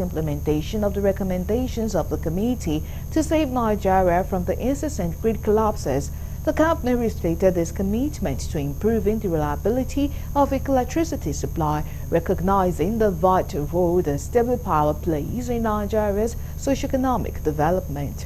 implementation of the recommendations of the committee to save Nigeria from the incessant grid collapses. The company restated its commitment to improving the reliability of electricity supply, recognizing the vital role that stable power plays in Nigeria's socio-economic development.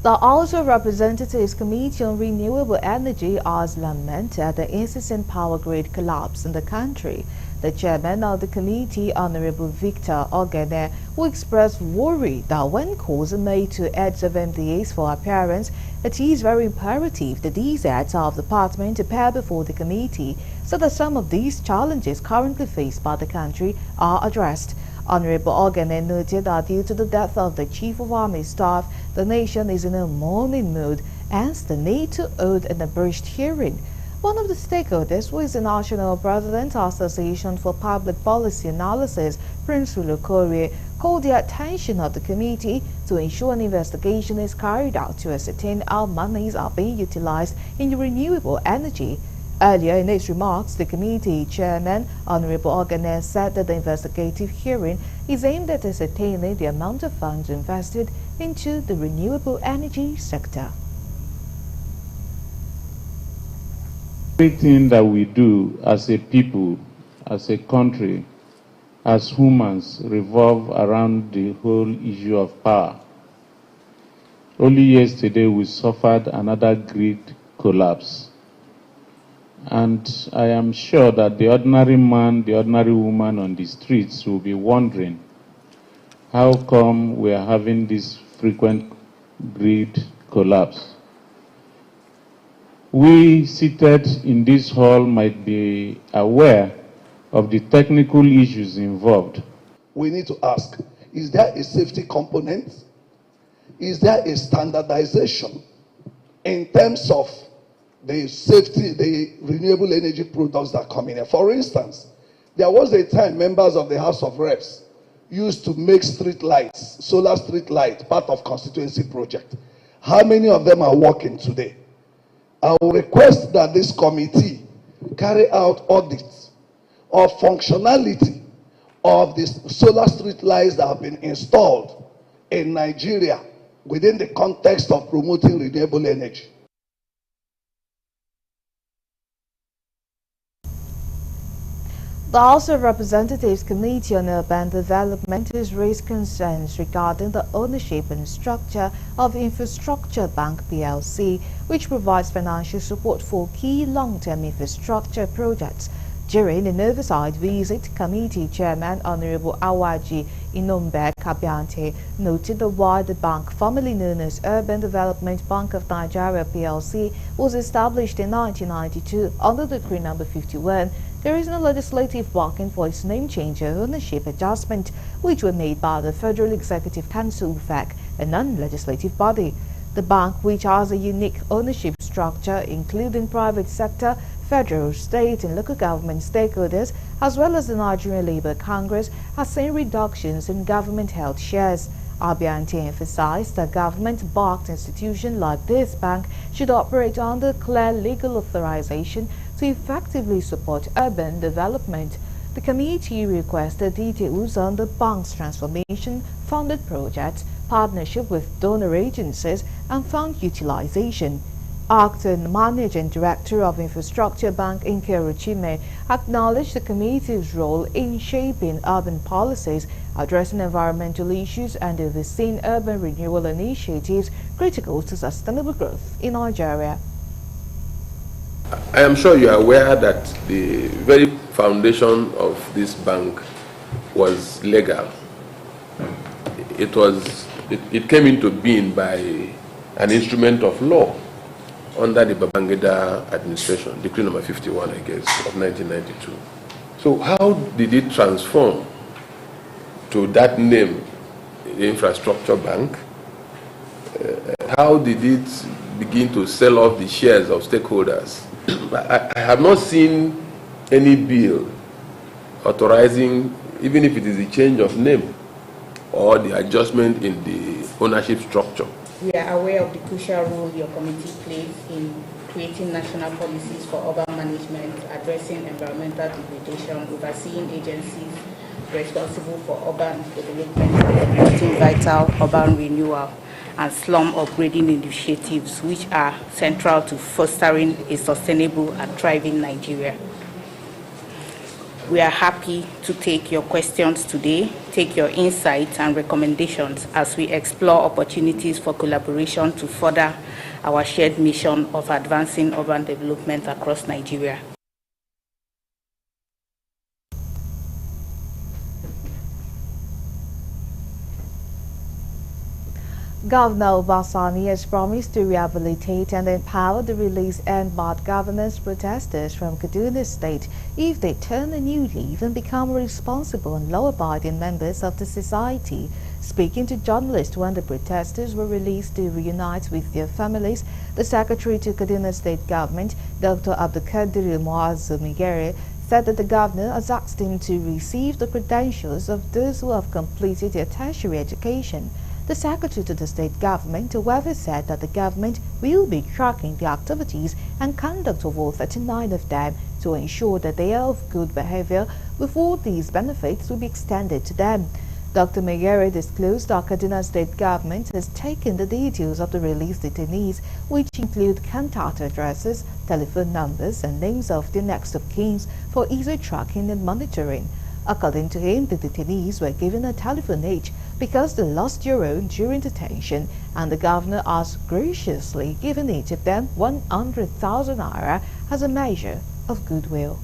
The House of Representatives Committee on Renewable Energy has lamented the incessant power grid collapse in the country. The chairman of the committee, Honorable Victor Ogene, who expressed worry that when calls are made to heads of MDAs for appearance, it is very imperative that these heads of department appear before the committee so that some of these challenges currently faced by the country are addressed. Honorable Ogene noted that due to the death of the Chief of Army Staff, the nation is in a mourning mood, hence the need to hold an abridged hearing. One of the stakeholders, who is the National President Association for Public Policy Analysis, Prince Ulukorie, called the attention of the committee to ensure an investigation is carried out to ascertain how monies are being utilized in renewable energy. Earlier in his remarks, the committee chairman, Honorable Ogene, said that the investigative hearing is aimed at ascertaining the amount of funds invested into the renewable energy sector. Everything that we do as a people, as a country, as humans, revolve around the whole issue of power. Only yesterday we suffered another grid collapse. And I am sure that the ordinary man, the ordinary woman on the streets will be wondering, how come we are having this frequent grid collapse? We seated in this hall might be aware of the technical issues involved. We need to ask, is there a safety component? Is there a standardization in terms of the safety, the renewable energy products that come in here? For instance, there was a time members of the House of Reps used to make street lights, solar street light, part of constituency project. How many of them are working today? I will request that this committee carry out audits of functionality of the solar street lights that have been installed in Nigeria within the context of promoting renewable energy. The House of Representatives Committee on Urban Development has raised concerns regarding the ownership and structure of Infrastructure Bank PLC, which provides financial support for key long-term infrastructure projects. During an oversight visit, Committee Chairman Honorable Awaji Inombe Kabiante noted that while the bank, formerly known as Urban Development Bank of Nigeria PLC, was established in 1992 under Decree No. 51, there is no legislative backing for its name change or ownership adjustment, which were made by the Federal Executive Council (FEC), a non-legislative body. The bank, which has a unique ownership structure including private sector, federal, state and local government stakeholders, as well as the Nigerian Labour Congress, has seen reductions in government-held shares. Abiante emphasized that government-backed institutions like this bank should operate under clear legal authorization to effectively support urban development. The committee requested details on the bank's transformation-funded projects, partnership with donor agencies, and fund utilization. Acting Managing Director of Infrastructure Bank, Nkeru Chime, acknowledged the committee's role in shaping urban policies, addressing environmental issues, and overseeing urban renewal initiatives critical to sustainable growth in Nigeria. I am sure you are aware that the very foundation of this bank was legal. It came into being by an instrument of law under the Babangida administration, Decree No. 51, I guess, of 1992. So how did it transform to that name, the Infrastructure Bank? How did it begin to sell off the shares of stakeholders? I have not seen any bill authorizing, even if it is a change of name or the adjustment in the ownership structure. We are aware of the crucial role your committee plays in creating national policies for urban management, addressing environmental degradation, overseeing agencies responsible for urban development, and promoting vital urban renewal and slum upgrading initiatives, which are central to fostering a sustainable and thriving Nigeria. We are happy to take your questions today, take your insights and recommendations as we explore opportunities for collaboration to further our shared mission of advancing urban development across Nigeria. Governor Obasani has promised to rehabilitate and empower the released and bad governance protesters from Kaduna State if they turn a new leaf and become responsible and law-abiding members of the society. Speaking to journalists when the protesters were released to reunite with their families, the Secretary to Kaduna State Government, Dr. Abdulkadir Muazzu Migere, said that the governor has asked him to receive the credentials of those who have completed their tertiary education. The Secretary to the State Government, however, said that the government will be tracking the activities and conduct of all 39 of them to ensure that they are of good behavior before these benefits will be extended to them. Dr. Megere disclosed that Kaduna State Government has taken the details of the released detainees, which include contact addresses, telephone numbers, and names of their next of kin for easy tracking and monitoring. According to him, the detainees were given a telephone each because they lost their own during detention, and the governor has graciously given each of them 100,000 naira as a measure of goodwill.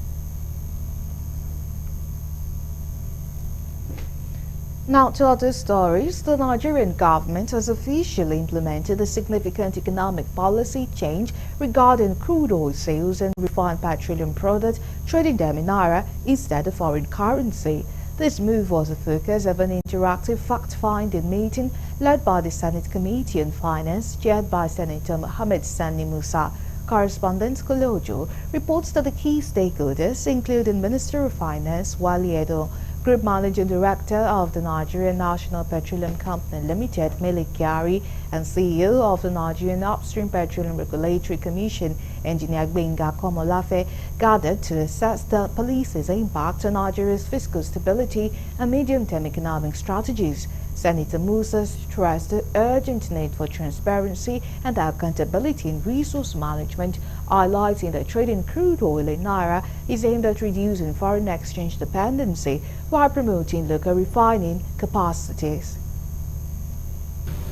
Now to other stories, the Nigerian government has officially implemented a significant economic policy change regarding crude oil sales and refined petroleum products, trading them in naira instead of foreign currency. This move was the focus of an interactive fact-finding meeting led by the Senate Committee on Finance, chaired by Senator Mohammed Sani Musa. Correspondent Kolojo reports that the key stakeholders, including Minister of Finance Wali Edo, Group Managing Director of the Nigerian National Petroleum Company Limited, Mele Kyari, and CEO of the Nigerian Upstream Petroleum Regulatory Commission, Engineer Gbenga Komolafe, gathered to assess the policy's impact on Nigeria's fiscal stability and medium-term economic strategies. Senator Musa stressed the urgent need for transparency and accountability in resource management, highlighting that trading crude oil in naira is aimed at reducing foreign exchange dependency while promoting local refining capacities.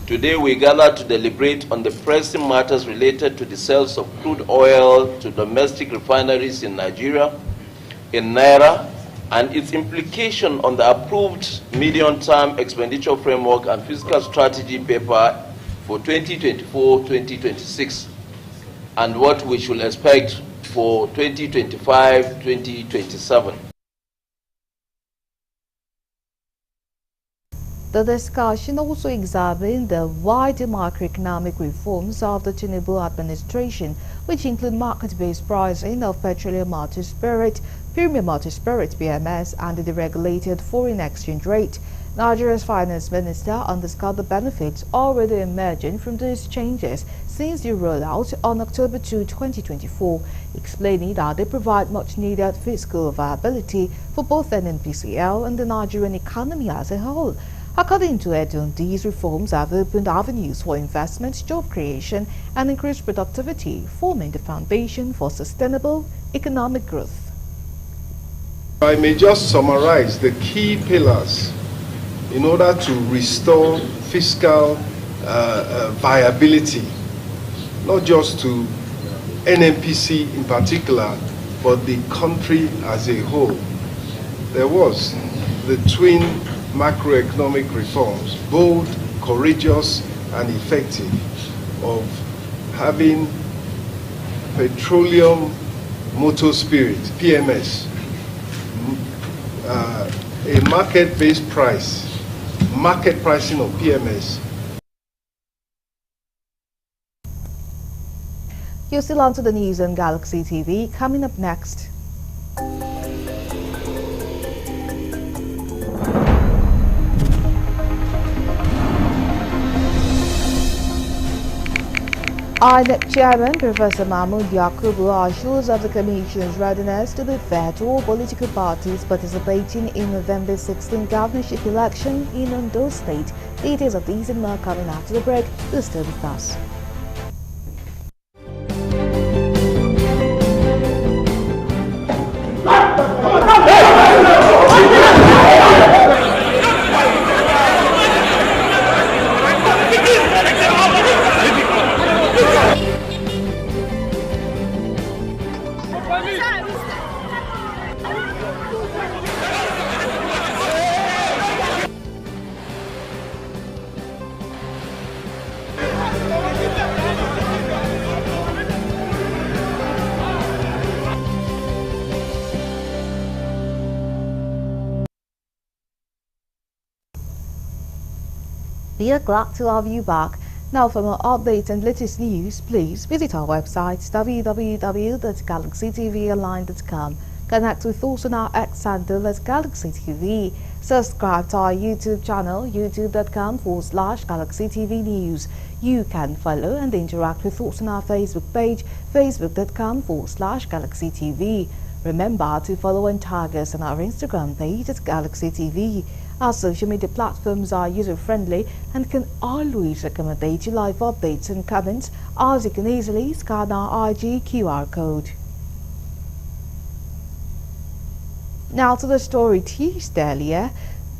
Today we gather to deliberate on the pressing matters related to the sales of crude oil to domestic refineries in Nigeria, in naira, and its implication on the approved medium-term expenditure framework and fiscal strategy paper for 2024-2026, and what we should expect for 2025-2027. The discussion also examined the wider macroeconomic reforms of the Tinubu administration, which include market-based pricing of petroleum multi-spirit, premium multi-spirit (PMS), and the deregulated foreign exchange rate. Nigeria's finance minister underscored the benefits already emerging from these changes since the rollout on October 2, 2024, explaining that they provide much-needed fiscal viability for both NNPCL and the Nigerian economy as a whole. According to Edun, these reforms have opened avenues for investment, job creation, and increased productivity, forming the foundation for sustainable economic growth. I may just summarize the key pillars in order to restore fiscal viability, not just to NNPC in particular, but the country as a whole. There was the twin macroeconomic reforms, bold, courageous, and effective, of having petroleum motor spirit, PMS, a market-based price, market pricing of PMS. You're still on to the news on Galaxy TV. Coming up next. INEC Chairman Professor Mahmood Yakubu assures of the Commission's readiness to be fair to all political parties participating in November 16 governorship election in Ondo State. Details of these and more coming after the break. Please stay with us. We are glad to have you back. Now for more updates and latest news, please visit our website www.galaxytvonline.com. Connect with us on our X handle at Galaxy TV. Subscribe to our YouTube channel, youtube.com/GalaxyTV News. You can follow and interact with us on our Facebook page, facebook.com/GalaxyTV. Remember to follow and tag us on our Instagram page at Galaxy TV. Our social media platforms are user-friendly and can always accommodate you live updates and comments, as you can easily scan our IG QR code. Now to the story teased earlier.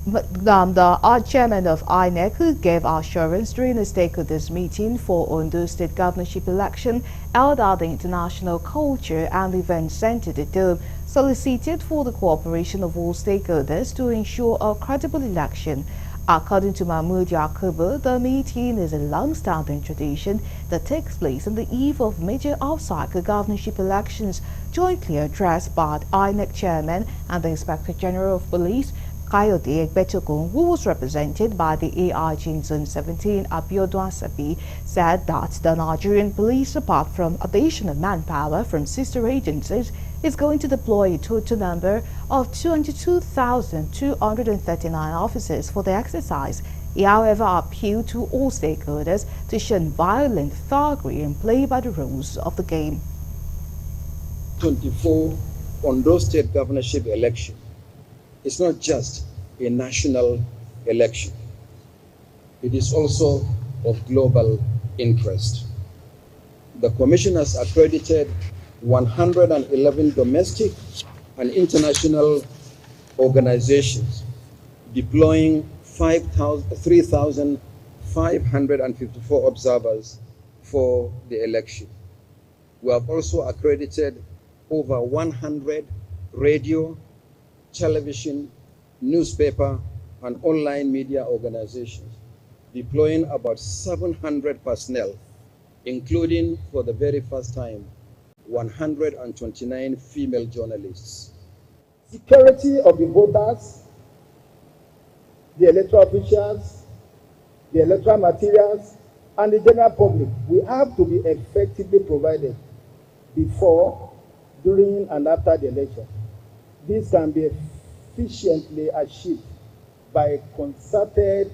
The chairman of INEC, who gave assurance during the stakeholders meeting for Ondo State governorship election held at the International Culture and Event Center, the Dome, solicited for the cooperation of all stakeholders to ensure a credible election. According to Mahmood Yakubu, the meeting is a long-standing tradition that takes place on the eve of major off-cycle governorship elections, jointly addressed by the INEC chairman and the Inspector General of Police, Kayode Egbetokun, who was represented by the AIG in Zone 17, Abiodun Asabi, said that the Nigerian police, apart from additional manpower from sister agencies, is going to deploy a total number of 22,239 officers for the exercise. He, however, appealed to all stakeholders to shun violent thuggery and play by the rules of the game. 24 Ondo State governorship election. It's not just a national election. It is also of global interest. The Commission has accredited 111 domestic and international organizations, deploying 3,554 observers for the election. We have also accredited over 100 radio, television, newspaper, and online media organizations, deploying about 700 personnel, including, for the very first time, 129 female journalists. Security of the voters, the electoral officials, the electoral materials, and the general public will have to be effectively provided before, during, and after the election. This can be efficiently achieved by concerted,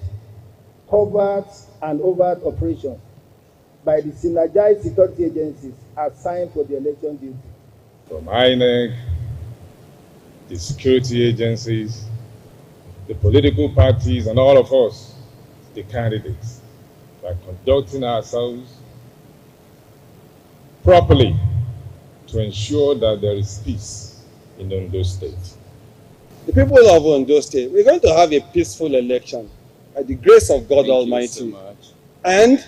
covert, and overt operations by the synergized security agencies assigned for the election duty. From INEC, the security agencies, the political parties, and all of us, the candidates, by conducting ourselves properly to ensure that there is peace in Ondo State. The people of Ondo State, we're going to have a peaceful election by the grace of God Almighty. Thank you so much. And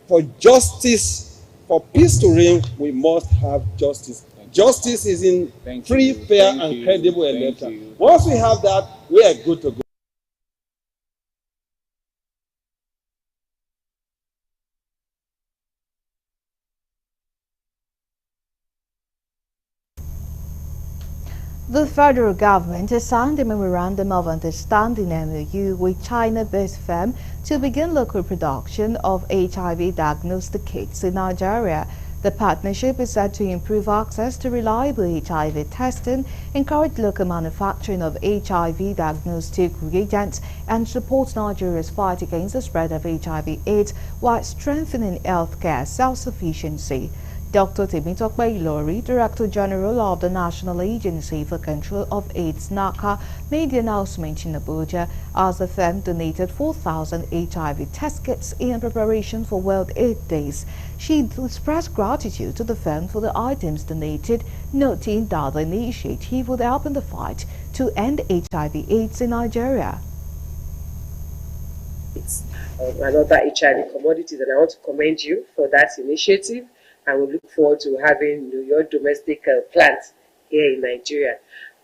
for justice, for peace to reign, we must have justice. Justice is in free, fair, and credible election. Once we have that, we are good to go. The federal government has signed a Memorandum of Understanding MOU with China-based firm to begin local production of HIV diagnostic kits in Nigeria. The partnership is set to improve access to reliable HIV testing, encourage local manufacturing of HIV diagnostic reagents, and support Nigeria's fight against the spread of HIV/AIDS while strengthening healthcare self-sufficiency. Dr. Temitope Ilori, Director General of the National Agency for Control of AIDS (NACA), made the announcement in Abuja as the firm donated 4,000 HIV test kits in preparation for World AIDS Days. She expressed gratitude to the firm for the items donated, noting that the initiative would help in the fight to end HIV/AIDS in Nigeria. It's another HIV commodities, and I want to commend you for that initiative. And we look forward to having your domestic plant here in Nigeria.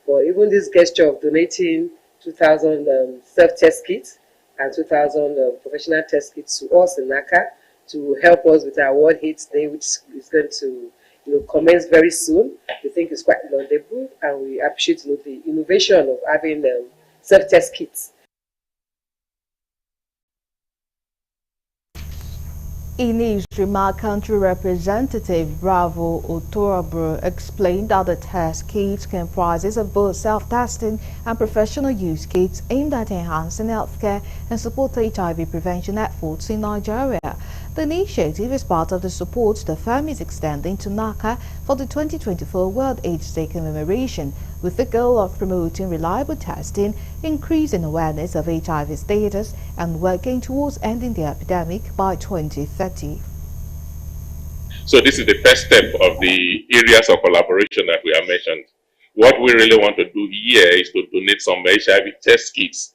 But even this gesture of donating 2,000 self-test kits and 2,000 professional test kits to us in NACA to help us with our World AIDS Day, which is going to commence very soon, we think is quite laudable, and we appreciate the innovation of having self-test kits. In his remark, country representative Bravo Otorabro explained that the test kit comprises of both self-testing and professional use kits aimed at enhancing healthcare and support HIV prevention efforts in Nigeria. The initiative is part of the support the firm is extending to NACA for the 2024 World AIDS Day commemoration, with the goal of promoting reliable testing, increasing awareness of HIV status, and working towards ending the epidemic by 2030. So this is the first step of the areas of collaboration that we have mentioned. What we really want to do here is to donate some HIV test kits,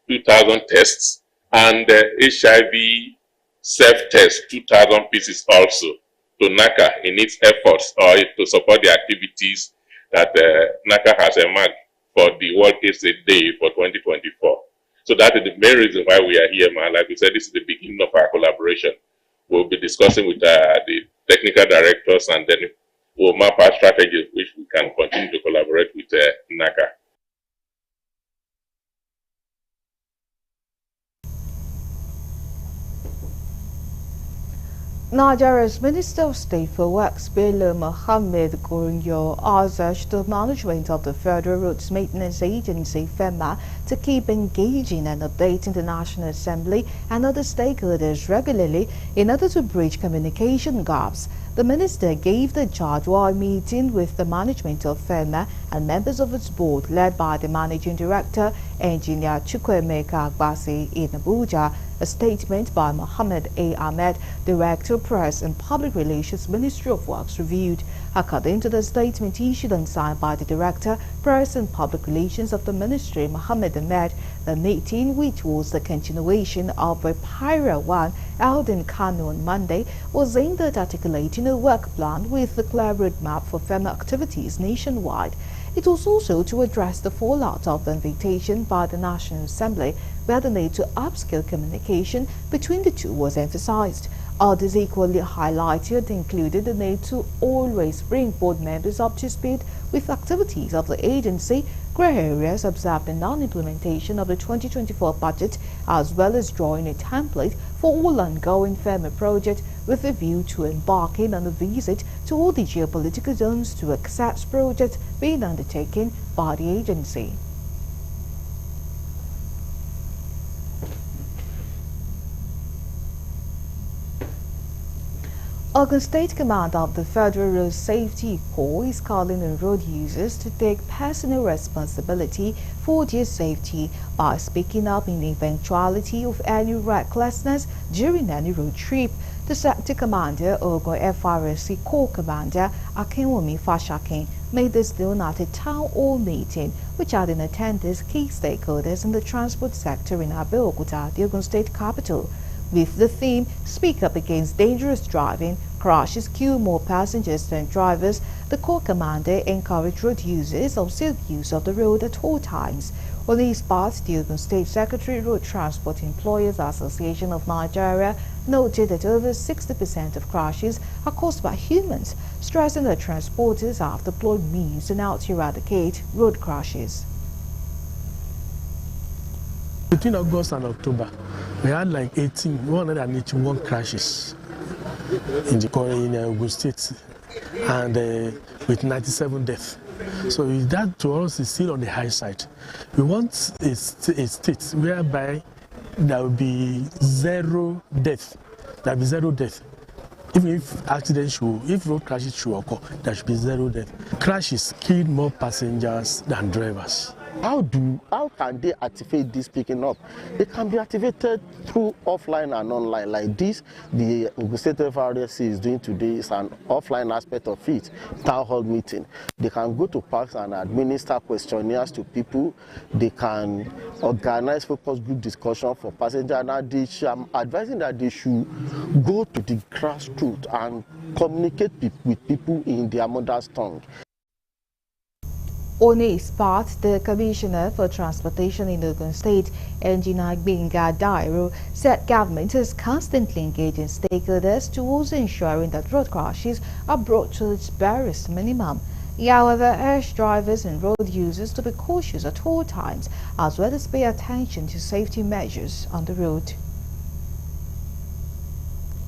2,000 tests, and HIV self-test, 2,000 pieces also, to NACA in its efforts or to support the activities that NACA has earmarked for the World AIDS Day for 2024. So that is the main reason why we are here, man. Like we said, this is the beginning of our collaboration. We'll be discussing with the technical directors, and then we'll map our strategies which we can continue to collaborate with NACA. Nigeria's Minister of State for Works, Bello Mohammed Gorinyo, has urged the management of the Federal Roads Maintenance Agency, FEMA, to keep engaging and updating the National Assembly and other stakeholders regularly in order to bridge communication gaps. The minister gave the charge while meeting with the management of FEMA and members of its board, led by the Managing Director, Engineer Chukwuemeka Agbasi, in Abuja. A statement by Mohammed A. Ahmed, Director, Press and Public Relations, Ministry of Works, reviewed. According to the statement issued and signed by the Director, Press and Public Relations of the Ministry, Mohammed Ahmed, the meeting, which was the continuation of a prior one held in Kano on Monday, was aimed at articulating a work plan with a clear roadmap for FEMA activities nationwide. It was also to address the fallout of the invitation by the National Assembly, where the need to upscale communication between the two was emphasized. Others equally highlighted included the need to always bring board members up to speed with activities of the agency, grey areas observed in non-implementation of the 2024 budget, as well as drawing a template for all ongoing FEMA projects with a view to embarking on a visit to all the geopolitical zones to assess projects being undertaken by the agency. Ogun State Commander of the Federal Road Safety Corps is calling on road users to take personal responsibility for their safety by speaking up in the eventuality of any recklessness during any road trip. The Sector Commander, Ogun FRSC Corps Commander Akinwumi Fashakin, made this known at a town hall meeting, which had in attendance key stakeholders in the transport sector in Abeokuta, the Ogun State capital. With the theme, Speak Up Against Dangerous Driving, Crashes Kill More Passengers Than Drivers, the Corps Commander encouraged road users of safe use of the road at all times. On his part, the Ogun State Secretary, Road Transport Employers Association of Nigeria, noted that over 60% of crashes are caused by humans, stressing that transporters have deployed means to now eradicate road crashes. Between August and October, we had like 181 crashes. in Ogun State, and with 97 deaths. So that to us is still on the high side. We want a state whereby there will be zero death. There will be zero death. Even if accidents if road crashes should occur, there should be zero death. Crashes kill more passengers than drivers. How can they activate this picking up? It can be activated through offline and online. Like this, the Ogun State FRSC is doing today is an offline aspect of it, town hall meeting. They can go to parks and administer questionnaires to people. They can organize focus group discussion for passengers. And I'm advising that they should go to the grassroots and communicate with people in their mother's tongue. On his part, the Commissioner for Transportation in Ogun State, Engineer Gbenga Dairo, said government is constantly engaging stakeholders towards ensuring that road crashes are brought to its barest minimum. He, however, urged drivers and road users to be cautious at all times, as well as pay attention to safety measures on the road.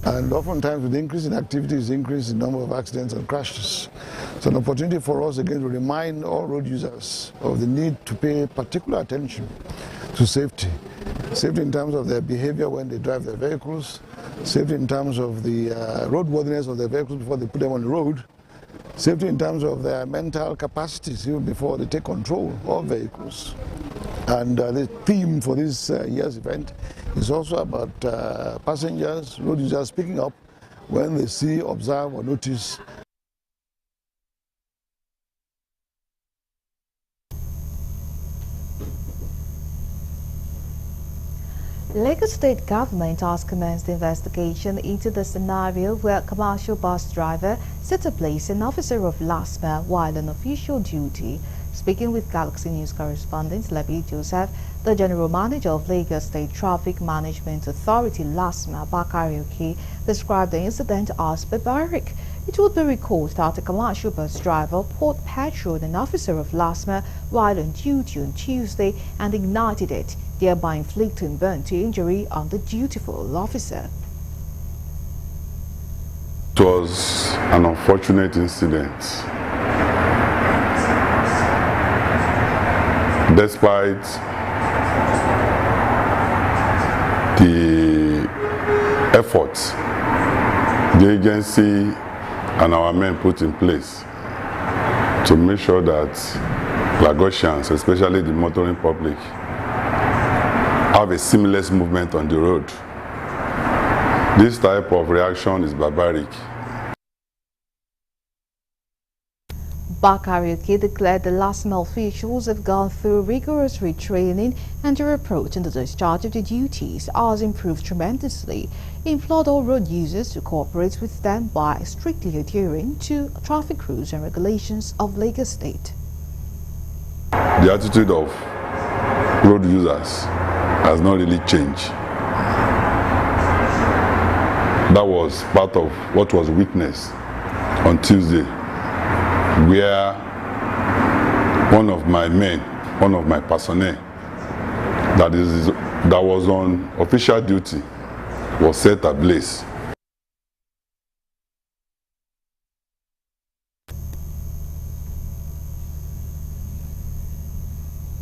And oftentimes with the increase in activities, increase in number of accidents and crashes. It's an opportunity for us again to remind all road users of the need to pay particular attention to safety. Safety in terms of their behavior when they drive their vehicles, safety in terms of the roadworthiness of their vehicles before they put them on the road, safety in terms of their mental capacities even before they take control of vehicles. And the theme for this year's event is also about passengers, road users speaking up when they see, observe, or notice. Lagos State government has commenced investigation into the scenario where a commercial bus driver set ablaze an officer of LASMA while on official duty. Speaking with Galaxy News correspondent Lebi Joseph, the General Manager of Lagos State Traffic Management Authority LASMA, Bakari Oke, described the incident as barbaric. It would be recalled that a commercial bus driver poured petrol on an officer of LASMA while on duty on Tuesday and ignited it, thereby inflicting burn-to injury on the dutiful officer. It was an unfortunate incident. Despite the efforts the agency and our men put in place to make sure that Lagosians, especially the motoring public, have a seamless movement on the road. This type of reaction is barbaric. Bakari Oke declared the LASMA officials have gone through rigorous retraining and their approach in the discharge of their duties has improved tremendously. He implored all road users to cooperate with them by strictly adhering to traffic rules and regulations of Lagos State. The attitude of road users has not really changed. That was part of what was witnessed on Tuesday, where one of my men, one of my personnel that was on official duty was set ablaze.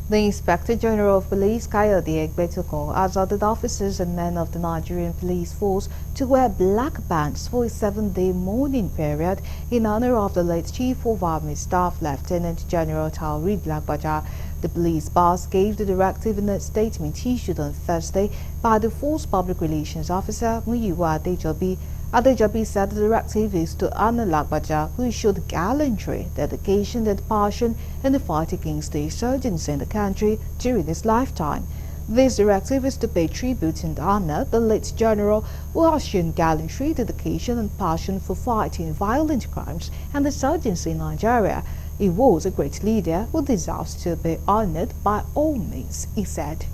The Inspector General of Police, Kayode Egbetokun, has ordered officers and men of the Nigerian Police Force to wear black bands for a 7-day mourning period in honor of the late Chief of Army Staff Lieutenant General Taoreed Lagbaja. The police boss gave the directive in a statement issued on Thursday by the Force Public Relations Officer, Muyiwa Adejobi. Adejobi said the directive is to honor Lagbaja, who showed gallantry, dedication and passion in the fight against the insurgents in the country during his lifetime. This directive is to pay tribute and honor the late general who has shown gallantry, dedication and passion for fighting violent crimes and insurgency in Nigeria. He was a great leader who deserves to be honored by all means, he said.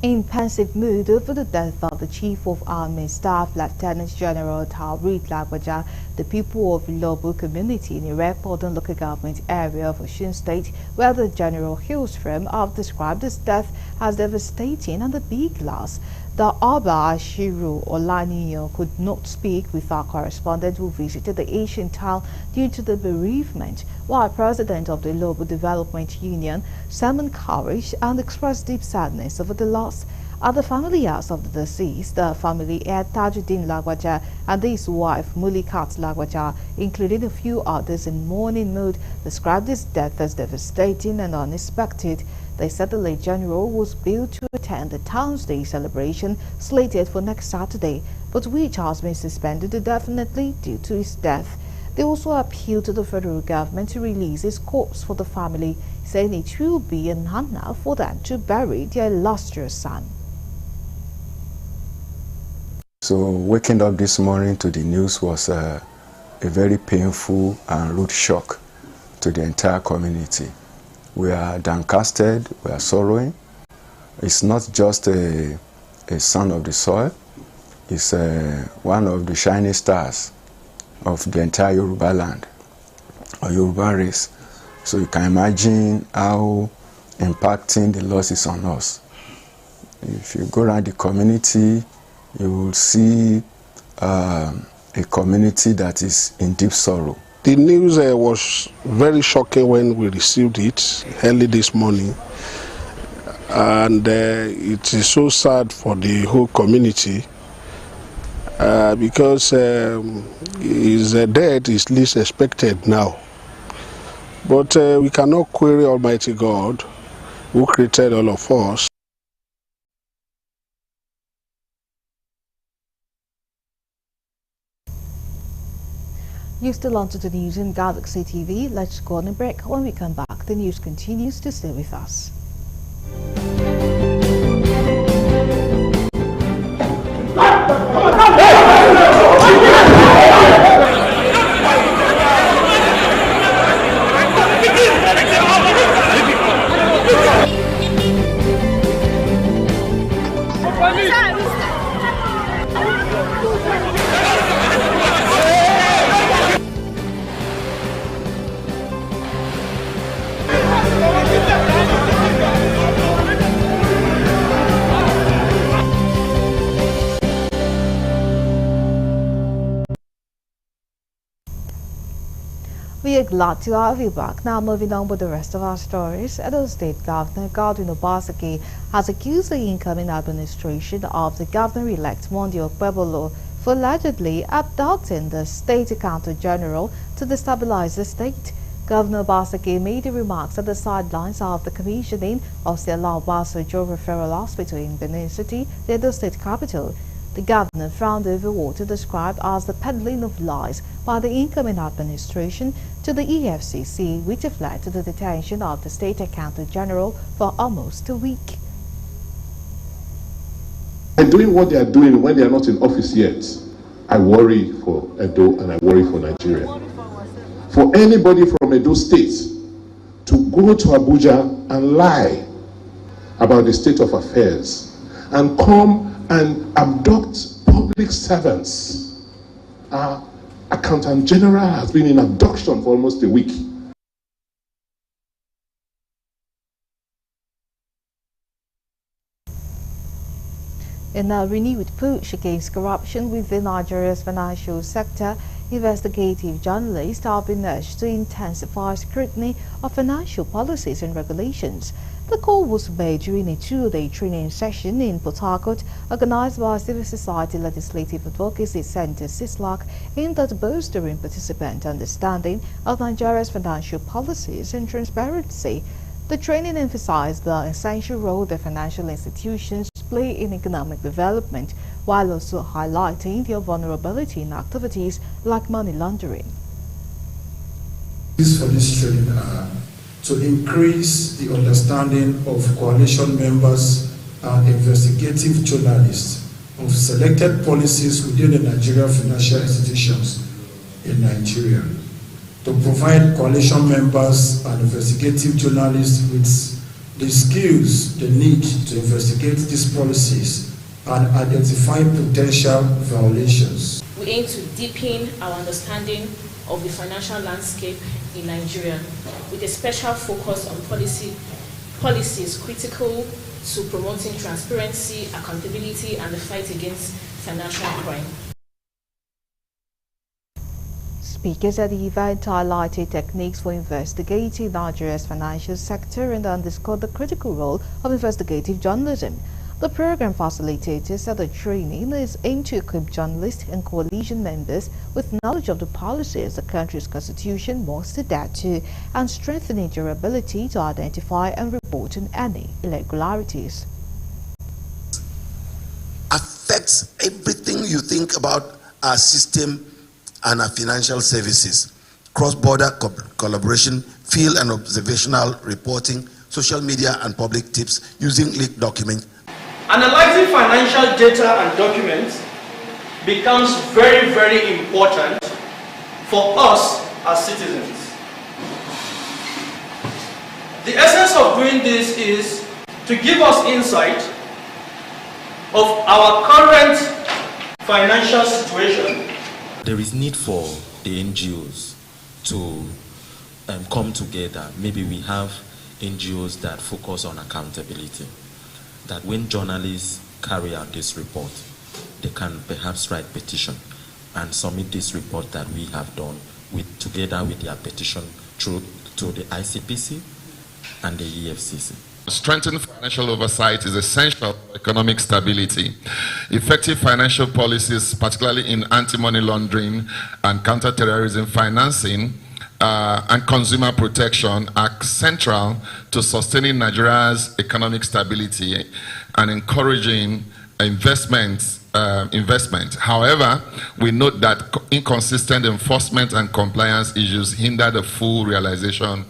In pensive mood over the death of the Chief of Army Staff, Lieutenant General Taoreed Lagbaja, the people of Lobo community in Irekpodun local government area of Osun State, where the general hails from, have described his death as devastating and a big loss. The Oba Ashiru Olaniyan could not speak with our correspondent who visited the ancient town due to the bereavement, while President of the Lobo Development Union summoned courage and expressed deep sadness over the loss. At the family house of the deceased, the family heir Tajuddin Lagbaja and his wife Mulikat Lagbaja, including a few others in mourning mood, described his death as devastating and unexpected. They said the late general was billed to attend the Town's Day celebration slated for next Saturday, but which has been suspended indefinitely due to his death. They also appealed to the federal government to release his corpse for the family, saying it will be an honor for them to bury their illustrious son. So waking up this morning to the news was a very painful and rude shock to the entire community. We are downcasted, we are sorrowing. It's not just a son of the soil, it's one of the shining stars of the entire Yoruba land, or Yoruba race. So you can imagine how impacting the loss is on us. If you go around the community, you will see a community that is in deep sorrow. The news was very shocking when we received it early this morning, and it is so sad for the whole community because his death is least expected now. But we cannot query Almighty God who created all of us. You're still on to the news in Galaxy TV. Let's go on a break. When we come back, the news continues to stay with us. We are glad to have you back. Now moving on with the rest of our stories. Edo State Governor Godwin Obaseki has accused the incoming administration of the governor-elect Monday Okpebolo for allegedly abducting the state accountant general to destabilize the state. Governor Obaseki made the remarks at the sidelines of the commissioning of the Obasanjo Referral Hospital in Benin City, the Edo State capital. The governor frowned over what he described as the peddling of lies by the incoming administration to the EFCC, which have led to the detention of the State Accountant General for almost a week. By doing what they are doing when they are not in office yet, I worry for Edo and I worry for Nigeria. For anybody from Edo State to go to Abuja and lie about the state of affairs and come and abduct public servants. Our Accountant General has been in abduction for almost a week. In a renewed push against corruption within Nigeria's financial sector, investigative journalists have been urged to intensify scrutiny of financial policies and regulations. The call was made during a two-day training session in Port Harcourt, organized by Civil Society Legislative Advocacy Center (CISLAC), aimed at bolstering participant understanding of Nigeria's financial policies and transparency. The training emphasized the essential role that financial institutions play in economic development, while also highlighting their vulnerability in activities like money laundering. For this training to increase the understanding of coalition members and investigative journalists of selected policies within the Nigerian financial institutions in Nigeria, to provide coalition members and investigative journalists with the skills they need to investigate these policies and identify potential violations. We aim to deepen our understanding of the financial landscape in Nigeria with a special focus on policies critical to promoting transparency, accountability, and the fight against financial crime. Speakers at the event highlighted techniques for investigating Nigeria's financial sector and underscored the critical role of investigative journalism. The program facilitated said the training is aimed to equip journalists and coalition members with knowledge of the policies the country's constitution must adapt to and strengthening their ability to identify and report on any irregularities. Affects everything you think about our system and our financial services, cross-border collaboration, field and observational reporting, social media and public tips using leaked documents. Analyzing financial data and documents becomes very, very important for us as citizens. The essence of doing this is to give us insight of our current financial situation. There is need for the NGOs to come together. Maybe we have NGOs that focus on accountability, that when journalists carry out this report, they can perhaps write petition and submit this report that we have done together with their petition to the ICPC and the EFCC. Strengthening financial oversight is essential for economic stability. Effective financial policies, particularly in anti-money laundering and counter-terrorism financing and consumer protection, are central to sustaining Nigeria's economic stability and encouraging investment. However, we note that inconsistent enforcement and compliance issues hinder the full realization.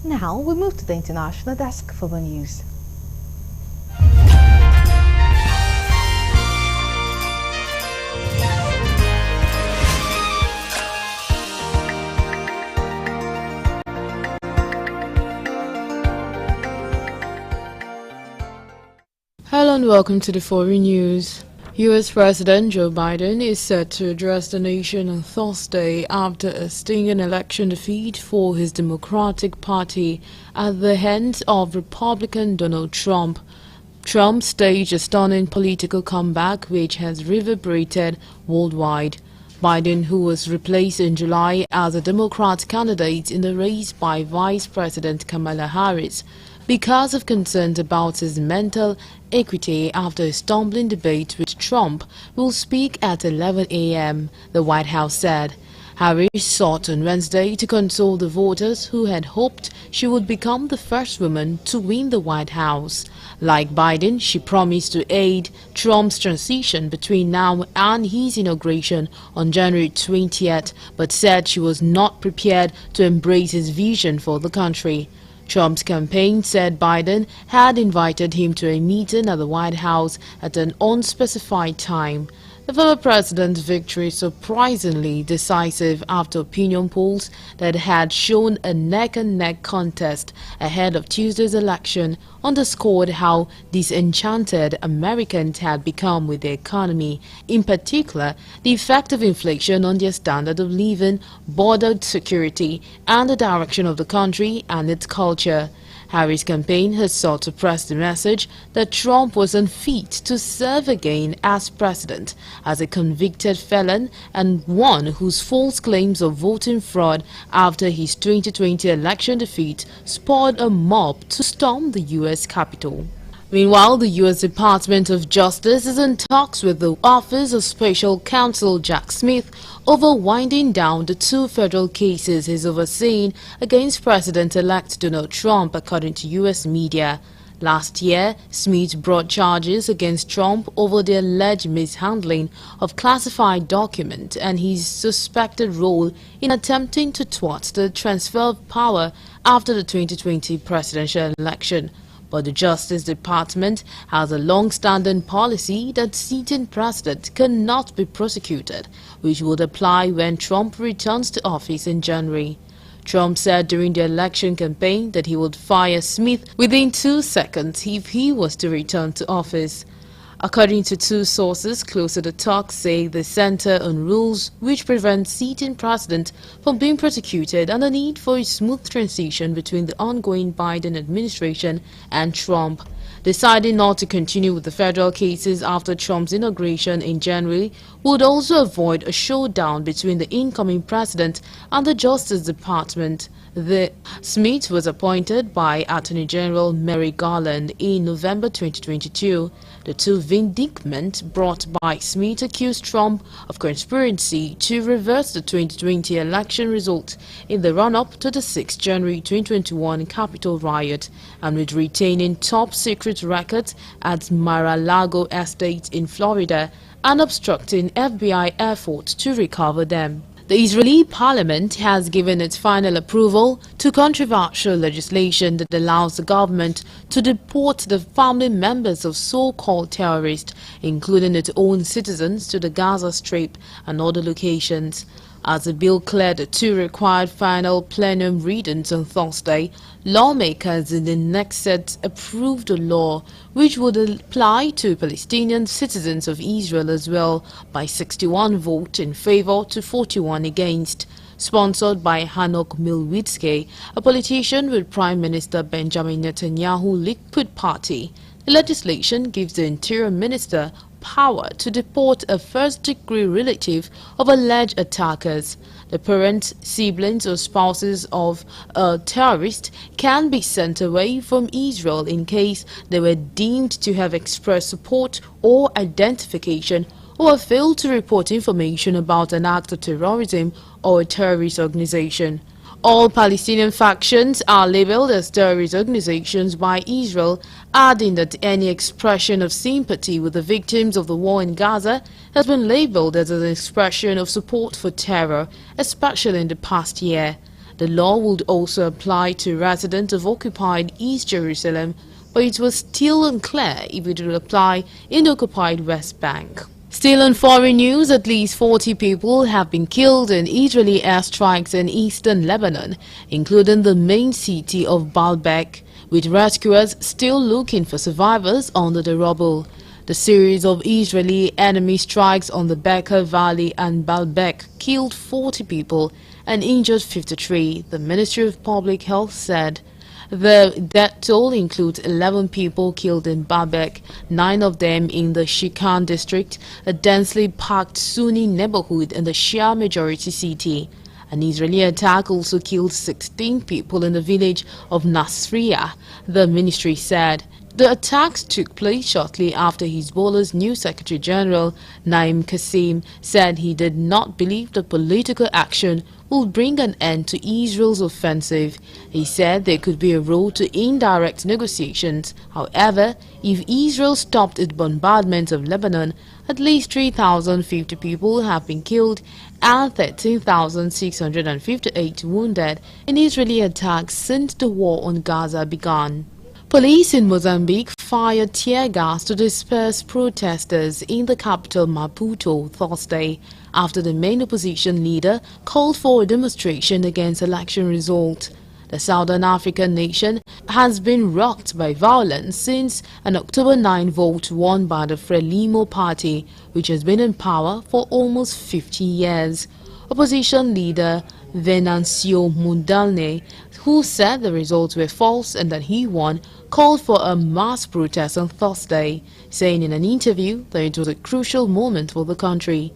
Now we move to the international desk for the news. Hello and welcome to the Foreign News. U.S. President Joe Biden is set to address the nation on Thursday after a stinging election defeat for his Democratic Party at the hands of Republican Donald Trump. Trump staged a stunning political comeback which has reverberated worldwide. Biden, who was replaced in July as a Democrat candidate in the race by Vice President Kamala Harris, because of concerns about his mental equity after a stumbling debate with Trump, will speak at 11 a.m., the White House said. Harris sought on Wednesday to console the voters who had hoped she would become the first woman to win the White House. Like Biden, she promised to aid Trump's transition between now and his inauguration on January 20th, but said she was not prepared to embrace his vision for the country. Trump's campaign said Biden had invited him to a meeting at the White House at an unspecified time. The former president's victory surprisingly decisive after opinion polls that had shown a neck-and-neck contest ahead of Tuesday's election underscored how disenchanted Americans had become with the economy, in particular the effect of inflation on their standard of living, border security, and the direction of the country and its culture. Harris' campaign has sought to press the message that Trump was unfit to serve again as president, as a convicted felon and one whose false claims of voting fraud after his 2020 election defeat spurred a mob to storm the U.S. Capitol. Meanwhile, the U.S. Department of Justice is in talks with the Office of Special Counsel Jack Smith over winding down the 2 federal cases he's overseeing against President-elect Donald Trump, according to U.S. media. Last year, Smith brought charges against Trump over the alleged mishandling of classified documents and his suspected role in attempting to thwart the transfer of power after the 2020 presidential election. but the Justice Department has a long-standing policy that sitting president cannot be prosecuted, which would apply when Trump returns to office in January. Trump said during the election campaign that he would fire Smith within 2 seconds if he was to return to office. According to two sources close to the talks, say they center on rules which prevent sitting president from being prosecuted and the need for a smooth transition between the ongoing Biden administration and Trump. Deciding not to continue with the federal cases after Trump's inauguration in January would also avoid a showdown between the incoming president and the Justice Department. Smith was appointed by Attorney General Merrick Garland in November 2022. The two indictments brought by Smith accused Trump of conspiracy to reverse the 2020 election result in the run-up to the 6 January 2021 Capitol riot and with retaining top-secret records at Mar-a-Lago estate in Florida and obstructing FBI efforts to recover them. The Israeli parliament has given its final approval to controversial legislation that allows the government to deport the family members of so-called terrorists, including its own citizens, to the Gaza Strip and other locations. As the bill cleared the two required final plenum readings on Thursday, lawmakers in the Knesset approved a law which would apply to Palestinian citizens of Israel as well by 61 votes in favor to 41 against. Sponsored by Hanok Milwitsky, a politician with Prime Minister Benjamin Netanyahu Likud party, the legislation gives the Interior Minister power to deport a first-degree relative of alleged attackers. The parents, siblings or spouses of a terrorist can be sent away from Israel in case they were deemed to have expressed support or identification or failed to report information about an act of terrorism or a terrorist organization. All Palestinian factions are labeled as terrorist organizations by Israel, adding that any expression of sympathy with the victims of the war in Gaza has been labeled as an expression of support for terror, especially in the past year. The law would also apply to residents of occupied East Jerusalem, but it was still unclear if it will apply in the occupied West Bank. Still on foreign news, at least 40 people have been killed in Israeli airstrikes in eastern Lebanon, including the main city of Baalbek, with rescuers still looking for survivors under the rubble. The series of Israeli enemy strikes on the Bekaa Valley and Baalbek killed 40 people and injured 53, the Ministry of Public Health said. The death toll includes 11 people killed in Baalbek, 9 of them in the Shikan district, a densely packed Sunni neighborhood in the Shia majority city. An Israeli attack also killed 16 people in the village of Nasriya, the ministry said. The attacks took place shortly after Hezbollah's new Secretary General, Naim Qassem, said he did not believe that political action will bring an end to Israel's offensive. He said there could be a road to indirect negotiations. However, if Israel stopped its bombardment of Lebanon, at least 3,050 people have been killed and 13,658 wounded in Israeli attacks since the war on Gaza began. Police in Mozambique fired tear gas to disperse protesters in the capital Maputo Thursday after the main opposition leader called for a demonstration against election results. The Southern African nation has been rocked by violence since an October 9 vote won by the Frelimo party, which has been in power for almost 50 years. Opposition leader Venancio Mondlane, who said the results were false and that he won, called for a mass protest on Thursday, saying in an interview that it was a crucial moment for the country.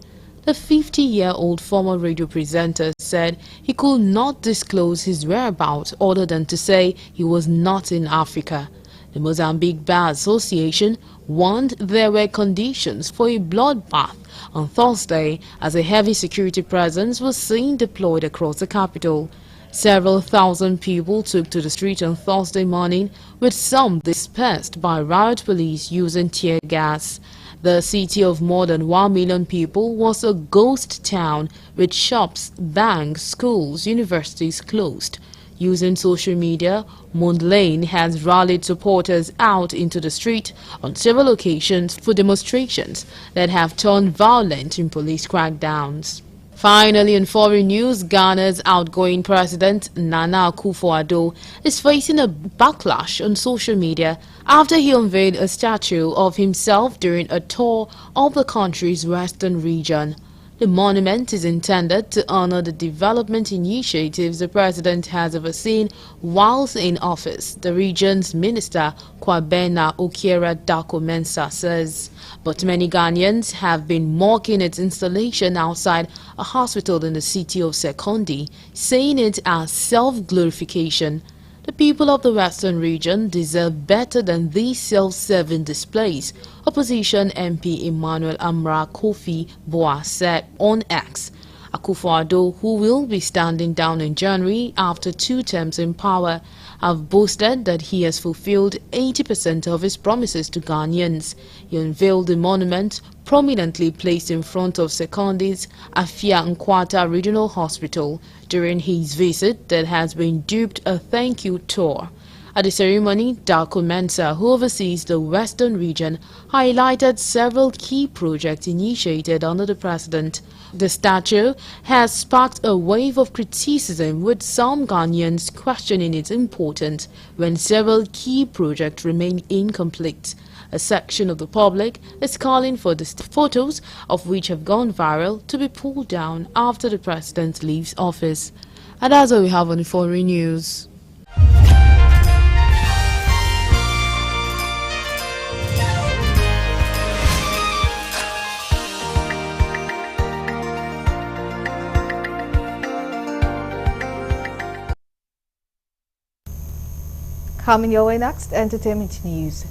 The 50-year-old former radio presenter said he could not disclose his whereabouts other than to say he was not in Africa. The Mozambique Bar Association warned there were conditions for a bloodbath on Thursday as a heavy security presence was seen deployed across the capital. Several thousand people took to the street on Thursday morning, with some dispersed by riot police using tear gas. The city of more than 1 million people was a ghost town with shops, banks, schools, universities closed. Using social media, Moon Lane has rallied supporters out into the street on several occasions for demonstrations that have turned violent in police crackdowns. Finally, in foreign news, Ghana's outgoing president Nana Akufo-Addo is facing a backlash on social media after he unveiled a statue of himself during a tour of the country's western region. The monument is intended to honor the development initiatives the president has overseen whilst in office, the region's minister Kwabena Okiera-Darko-Mensah says. But many Ghanaians have been mocking its installation outside a hospital in the city of Sekondi, saying it as self-glorification. The people of the western region deserve better than these self-serving displays, Opposition MP Emmanuel Amra Kofi Boa said on X. Akufo-Addo, who will be standing down in January after 2 terms in power, have boasted that he has fulfilled 80% of his promises to Ghanaians. He unveiled the monument prominently placed in front of Sekondi's Afia Nkwata Regional Hospital during his visit that has been dubbed a thank you tour. At the ceremony, Darko-Mensah, who oversees the Western region, highlighted several key projects initiated under the president. The statue has sparked a wave of criticism, with some Ghanaians questioning its importance when several key projects remain incomplete. A section of the public is calling for the photos, of which have gone viral, to be pulled down after the president leaves office. And that's all we have on the foreign news. Coming your way next, entertainment news.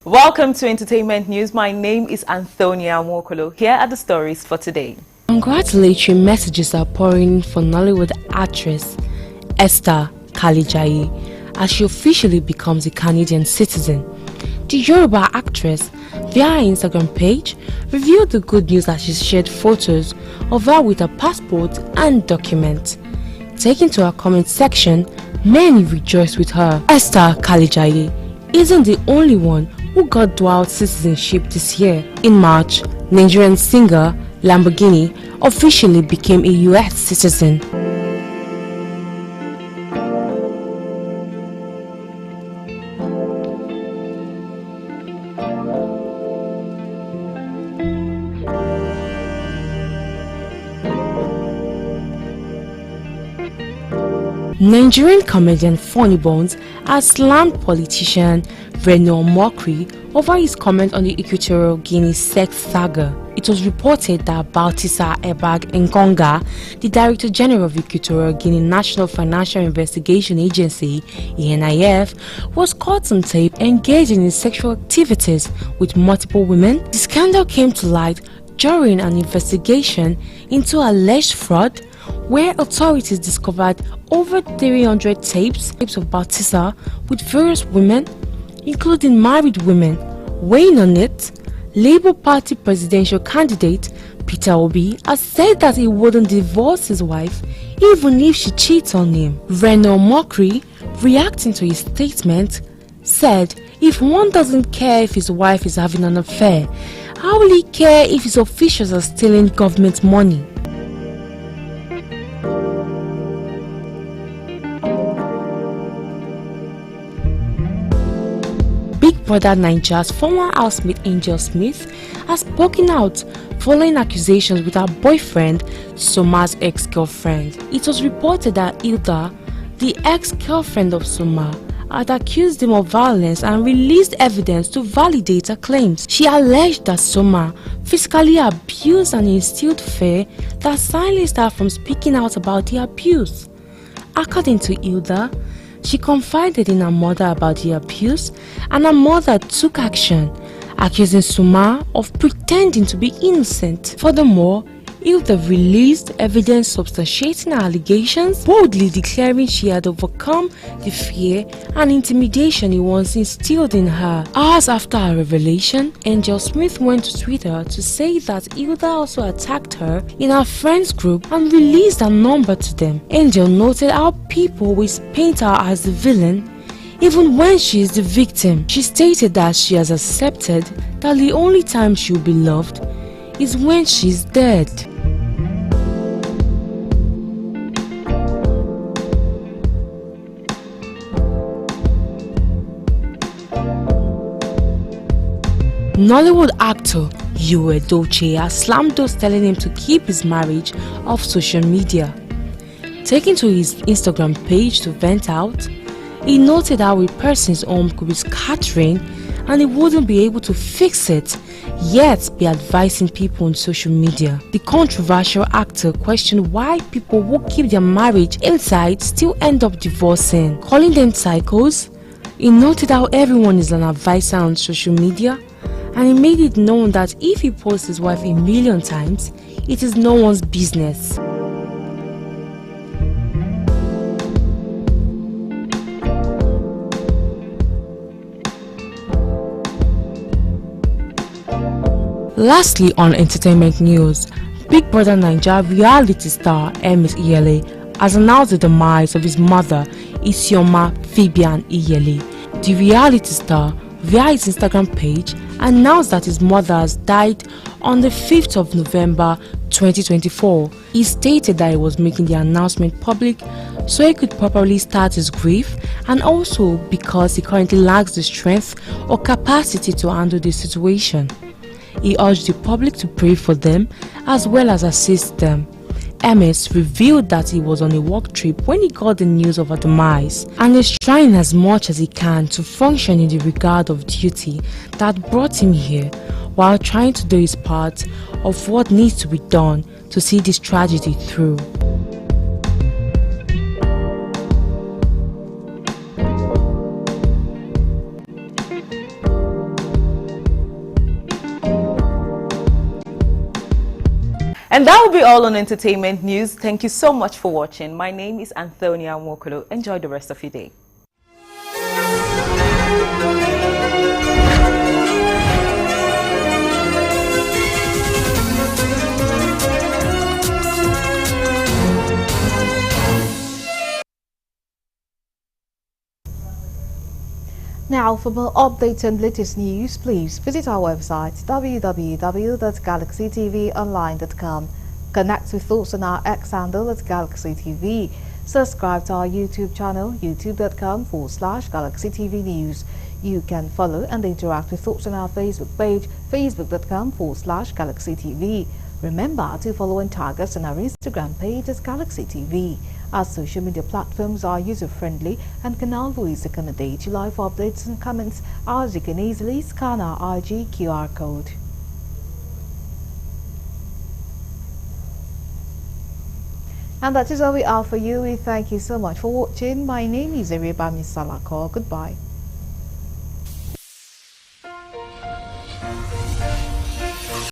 Welcome to Entertainment News. My name is Antonia Mwokolo. Here are the stories for today. Congratulatory messages are pouring for Nollywood actress Esther Kalijaye as she officially becomes a Canadian citizen. The Yoruba actress, via her Instagram page, revealed the good news as she shared photos of her with her passport and document. Taken to her comment section, many rejoiced with her. Esther Kalijaye isn't the only one who got dual citizenship this year. In March, Nigerian singer Lamborghini officially became a US citizen. Nigerian comedian Funny Bones has slammed politician Reno Mokri over his comment on the Equatorial Guinea sex saga. It was reported that Baltisa Ebag Nkonga, the Director General of Equatorial Guinea National Financial Investigation Agency (ENIF), was caught on tape engaging in sexual activities with multiple women. The scandal came to light during an investigation into alleged fraud, where authorities discovered over 300 tapes of Baltisa with various women, including married women. Weighing on it, Labour Party presidential candidate Peter Obi has said that he wouldn't divorce his wife even if she cheats on him. Reno Mokri, reacting to his statement, said if one doesn't care if his wife is having an affair, how will he care if his officials are stealing government money? Big Brother Nigeria's former housemate Angel Smith has spoken out following accusations with her boyfriend Soma's ex-girlfriend. It was reported that Hilda, the ex-girlfriend of Soma, had accused him of violence and released evidence to validate her claims. She alleged that Soma physically abused and instilled fear that silenced her from speaking out about the abuse. According to Hilda, she confided in her mother about the abuse, and her mother took action, accusing Soma of pretending to be innocent. Furthermore, Hilda released evidence substantiating her allegations, boldly declaring she had overcome the fear and intimidation he once instilled in her. Hours after her revelation, Angel Smith went to Twitter to say that Hilda also attacked her in her friends group and released her number to them. Angel noted how people always paint her as the villain even when she is the victim. She stated that she has accepted that the only time she will be loved is when she is dead. Nollywood actor Yul Edochie has slammed those telling him to keep his marriage off social media. Taking to his Instagram page to vent out, he noted how a person's home could be scattering and he wouldn't be able to fix it, yet be advising people on social media. The controversial actor questioned why people who keep their marriage inside still end up divorcing, calling them psychos. He noted how everyone is an advisor on social media, and he made it known that if he posts his wife 1,000,000 times, it is no one's business. Lastly, on entertainment news, Big Brother Naija reality star Ms. Iyele has announced the demise of his mother, Isioma Fabian Iyele. The reality star, via his Instagram page, announced that his mother has died on the 5th of November 2024. He stated that he was making the announcement public so he could properly start his grief, and also because he currently lacks the strength or capacity to handle the situation. He urged the public to pray for them as well as assist them. MS revealed that he was on a work trip when he got the news of her demise and is trying as much as he can to function in the regard of duty that brought him here, while trying to do his part of what needs to be done to see this tragedy through. And that will be all on entertainment news. Thank you so much for watching. My name is Antonia Mwokolo. Enjoy the rest of your day. Now, for more updates and latest news, please visit our website www.galaxytvonline.com. Connect with us on our X handle at Galaxy TV. Subscribe to our YouTube channel, youtube.com/Galaxy TV News. You can follow and interact with us on our Facebook page, facebook.com/Galaxy TV. Remember to follow and tag us on our Instagram page as Galaxy TV. Our social media platforms are user-friendly and can always accommodate your live updates and comments, as you can easily scan our IG QR code. And that is all we are for you. We thank you so much for watching. My name is Eribami Salako. Goodbye.